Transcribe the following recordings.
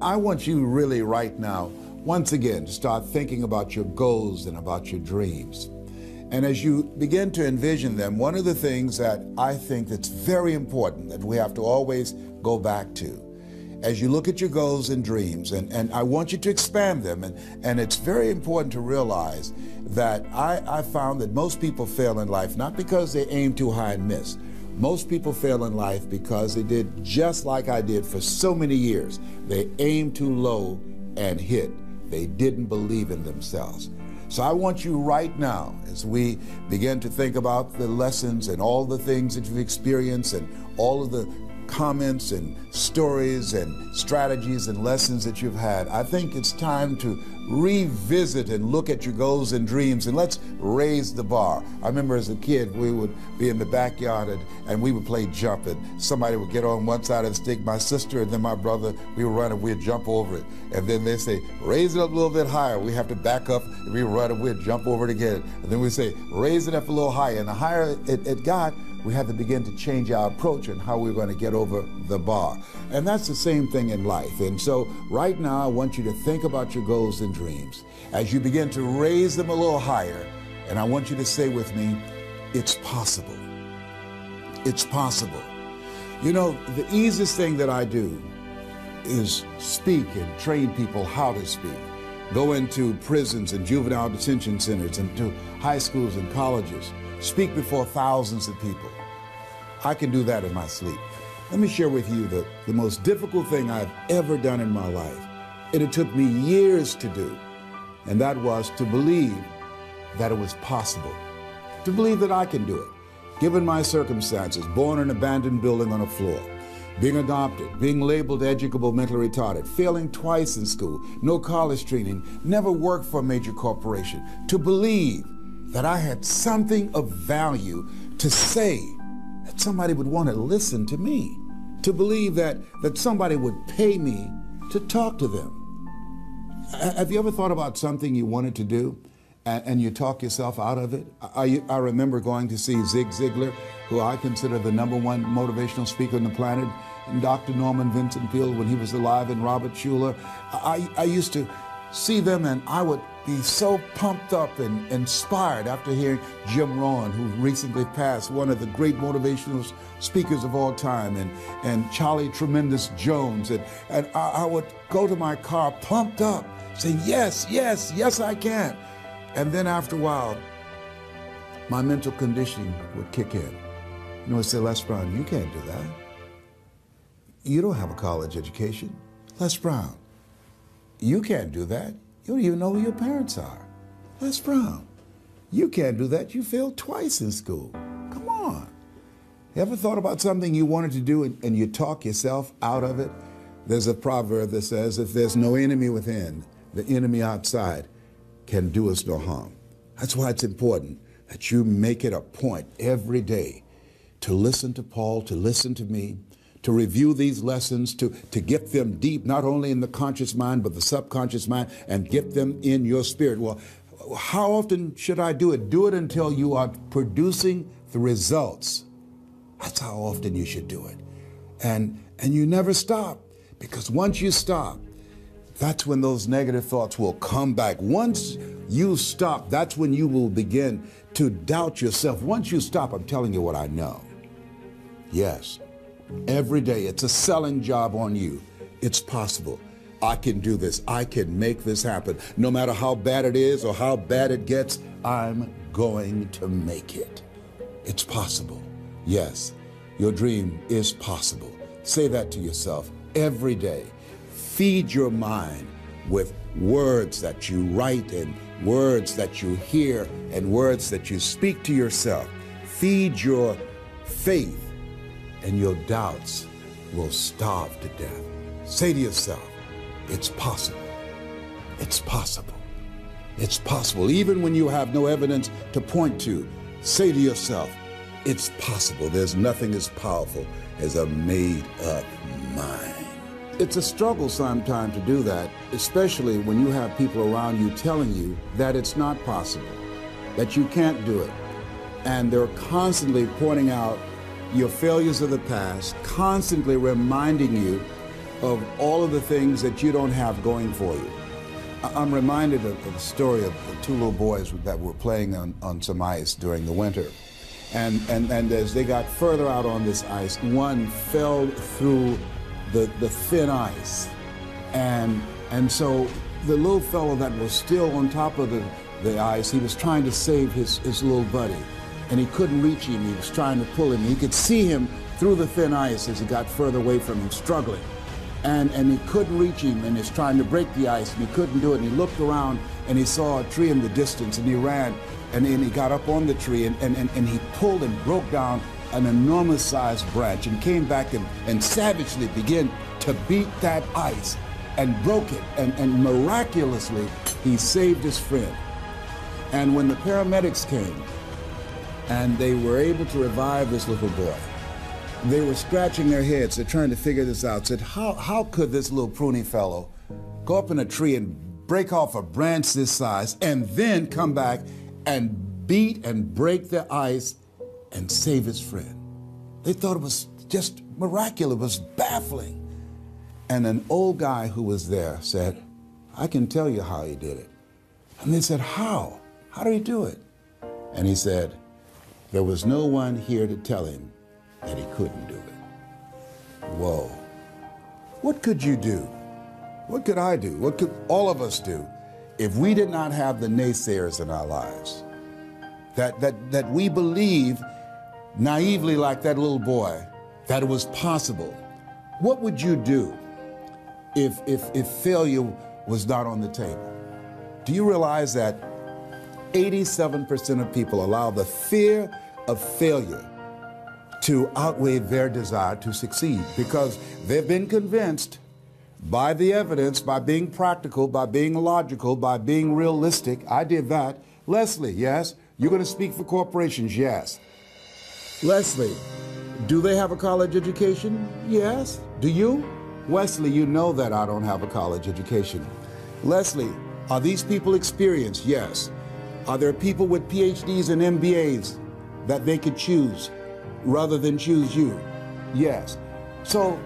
I want you really right now, once again, to start thinking about your goals and about your dreams. And as you begin to envision them, one of the things that I think that's very important that we have to always go back to, as you look at your goals and dreams, and I want you to expand them, and it's very important to realize that I found that most people fail in life, not because they aim too high and miss. Most people fail in life because they did just like I did for so many years. They aimed too low and hit. They didn't believe in themselves. So I want you right now, as we begin to think about the lessons and all the things that you've experienced and all of the comments and stories and strategies and lessons that you've had, I think it's time to revisit and look at your goals and dreams, and let's raise the bar. I remember as a kid, we would be in the backyard and we would play jump, and somebody would get on one side of the stick, my sister and then my brother, we would run and we'd jump over it. And then they say, raise it up a little bit higher. We have to back up and we run and we'd jump over it again. And then we say, raise it up a little higher. And the higher it got, we had to begin to change our approach and how we're going to get over the bar. And that's the same thing in life. And so right now, I want you to think about your goals and dreams as you begin to raise them a little higher. And I want you to say with me, it's possible. It's possible. You know, the easiest thing that I do is speak and train people how to speak. Go into prisons and juvenile detention centers and to high schools and colleges. Speak before thousands of people. I can do that in my sleep. Let me share with you the most difficult thing I've ever done in my life. And it took me years to do. And that was to believe that it was possible. To believe that I can do it. Given my circumstances, born in an abandoned building on a floor, being adopted, being labeled educable mentally retarded, failing twice in school, no college training, never worked for a major corporation. To believe that I had something of value to say, that somebody would want to listen to me, to believe that somebody would pay me to talk to them. Have you ever thought about something you wanted to do and you talk yourself out of it? I remember going to see Zig Ziglar, who I consider the #1 motivational speaker on the planet, and Dr. Norman Vincent Peale when he was alive, and Robert Schuller. I used to see them and I would be so pumped up and inspired after hearing Jim Rohn, who recently passed, one of the great motivational speakers of all time, and Charlie Tremendous Jones. And I would go to my car pumped up, saying, yes, yes, yes, I can. And then after a while, my mental conditioning would kick in. You know, I'd say, Les Brown, you can't do that. You don't have a college education. Les Brown, you can't do that. You don't even know who your parents are. Les Brown, you can't do that. You failed twice in school. Come on. You ever thought about something you wanted to do and you talk yourself out of it? There's a proverb that says, if there's no enemy within, the enemy outside can do us no harm. That's why it's important that you make it a point every day to listen to Paul, to listen to me, to review these lessons, to get them deep, not only in the conscious mind, but the subconscious mind, and get them in your spirit. Well, how often should I do it? Do it until you are producing the results. That's how often you should do it. And you never stop, because once you stop, that's when those negative thoughts will come back. Once you stop, that's when you will begin to doubt yourself. Once you stop, I'm telling you what I know. Yes. Every day, it's a selling job on you. It's possible. I can do this. I can make this happen. No matter how bad it is or how bad it gets, I'm going to make it. It's possible. Yes, your dream is possible. Say that to yourself every day. Feed your mind with words that you write and words that you hear and words that you speak to yourself. Feed your faith, and your doubts will starve to death. Say to yourself, it's possible. It's possible. It's possible. Even when you have no evidence to point to, say to yourself, it's possible. There's nothing as powerful as a made-up mind. It's a struggle sometimes to do that, especially when you have people around you telling you that it's not possible, that you can't do it. And they're constantly pointing out your failures of the past, constantly reminding you of all of the things that you don't have going for you. I'm reminded of the story of the two little boys that were playing on some ice during the winter. And as they got further out on this ice, one fell through the thin ice. And so the little fellow that was still on top of the ice, he was trying to save his little buddy. And he couldn't reach him. He was trying to pull him. He could see him through the thin ice as he got further away from him, struggling. And he couldn't reach him, and he's trying to break the ice, and he couldn't do it. And he looked around, and he saw a tree in the distance, and he ran, and then he got up on the tree, and he pulled and broke down an enormous-sized branch, and came back and savagely began to beat that ice, and broke it, and miraculously, he saved his friend. And when the paramedics came, and they were able to revive this little boy, they were scratching their heads. They're trying to figure this out. Said, how could this little pruny fellow go up in a tree and break off a branch this size and then come back and beat and break the ice and save his friend? They thought it was just miraculous. It was baffling. And an old guy who was there said, I can tell you how he did it. And they said, how? How did he do it? And he said, there was no one here to tell him that he couldn't do it. Whoa. What could you do? What could I do? What could all of us do if we did not have the naysayers in our lives? That we believe naively, like that little boy, that it was possible. What would you do if failure was not on the table? Do you realize that 87% of people allow the fear of failure to outweigh their desire to succeed, because they've been convinced by the evidence, by being practical, by being logical, by being realistic. I did that. Leslie, yes? You're going to speak for corporations? Yes. Leslie, do they have a college education? Yes. Do you? Wesley, you know that I don't have a college education. Leslie, are these people experienced? Yes. Are there people with PhDs and MBAs that they could choose rather than choose you? Yes. So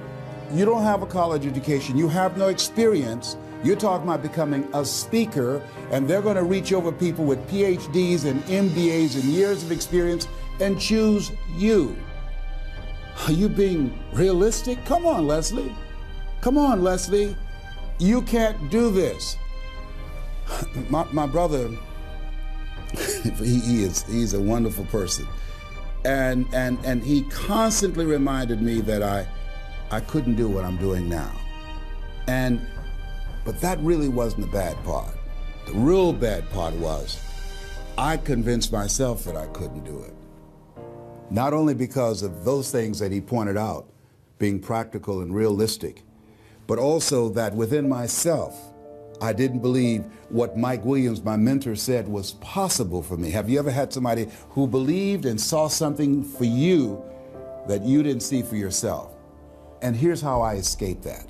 you don't have a college education, you have no experience, you're talking about becoming a speaker, and they're going to reach over people with PhDs and MBAs and years of experience and choose you. Are you being realistic? Come on, Leslie. Come on, Leslie. You can't do this. My brother, he's a wonderful person. And he constantly reminded me that I couldn't do what I'm doing now. But that really wasn't the bad part. The real bad part was I convinced myself that I couldn't do it. Not only because of those things that he pointed out, being practical and realistic, but also that within myself, I didn't believe what Mike Williams, my mentor, said was possible for me. Have you ever had somebody who believed and saw something for you that you didn't see for yourself? And here's how I escaped that.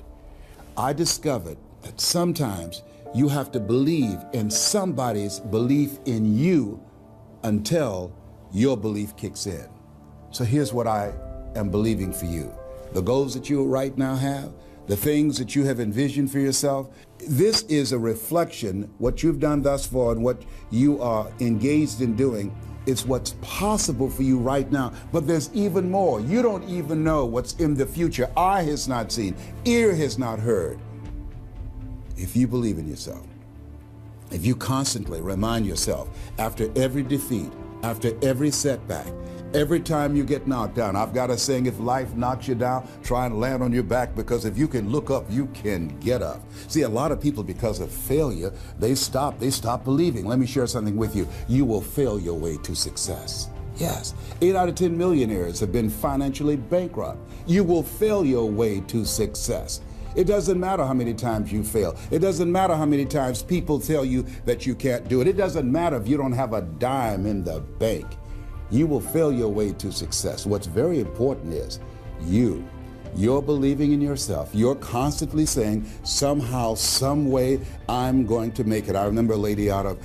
I discovered that sometimes you have to believe in somebody's belief in you until your belief kicks in. So here's what I am believing for you. The goals that you right now have, the things that you have envisioned for yourself, this is a reflection, what you've done thus far and what you are engaged in doing. It's what's possible for you right now, but there's even more. You don't even know what's in the future. Eye has not seen, ear has not heard. If you believe in yourself, if you constantly remind yourself after every defeat, after every setback, every time you get knocked down, I've got a saying, if life knocks you down, try and land on your back, because if you can look up, you can get up. See, a lot of people, because of failure, they stop believing. Let me share something with you. You will fail your way to success. Yes, 8 out of 10 millionaires have been financially bankrupt. You will fail your way to success. It doesn't matter how many times you fail. It doesn't matter how many times people tell you that you can't do it. It doesn't matter if you don't have a dime in the bank. You will fail your way to success. What's very important is you're believing in yourself. You're constantly saying, somehow, some way, I'm going to make it. I remember a lady out of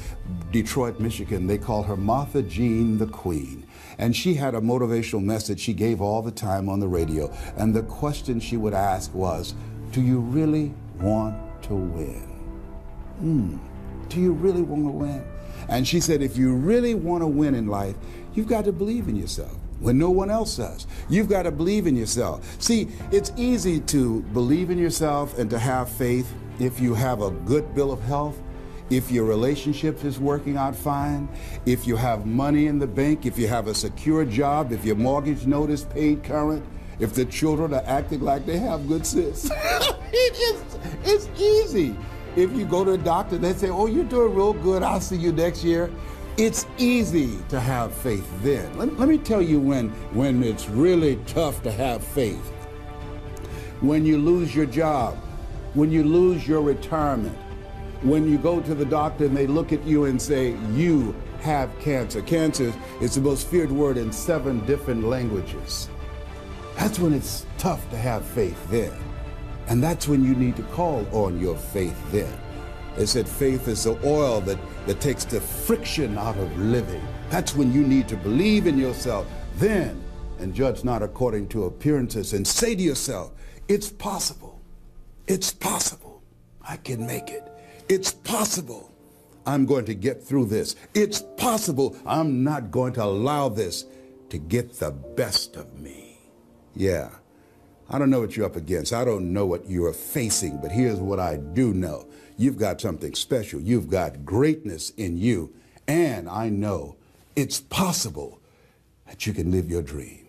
Detroit, Michigan. They call her Martha Jean the Queen. And she had a motivational message she gave all the time on the radio. And the question she would ask was, do you really want to win? Do you really want to win? And she said, if you really want to win in life, you've got to believe in yourself when no one else does. You've got to believe in yourself. See, it's easy to believe in yourself and to have faith if you have a good bill of health, if your relationship is working out fine, if you have money in the bank, if you have a secure job, if your mortgage note is paid current, if the children are acting like they have good sense. It's easy. If you go to a doctor, they say, oh, you're doing real good, I'll see you next year. It's easy to have faith then. Let me tell you when it's really tough to have faith. When you lose your job, when you lose your retirement, when you go to the doctor and they look at you and say, you have cancer. Cancer is the most feared word in 7 different languages. That's when it's tough to have faith then. And that's when you need to call on your faith then. They said faith is the oil that takes the friction out of living. That's when you need to believe in yourself then and judge not according to appearances and say to yourself, it's possible. It's possible. I can make it. It's possible. I'm going to get through this. It's possible. I'm not going to allow this to get the best of me. Yeah. I don't know what you're up against. I don't know what you are facing, but here's what I do know. You've got something special. You've got greatness in you. And I know it's possible that you can live your dream.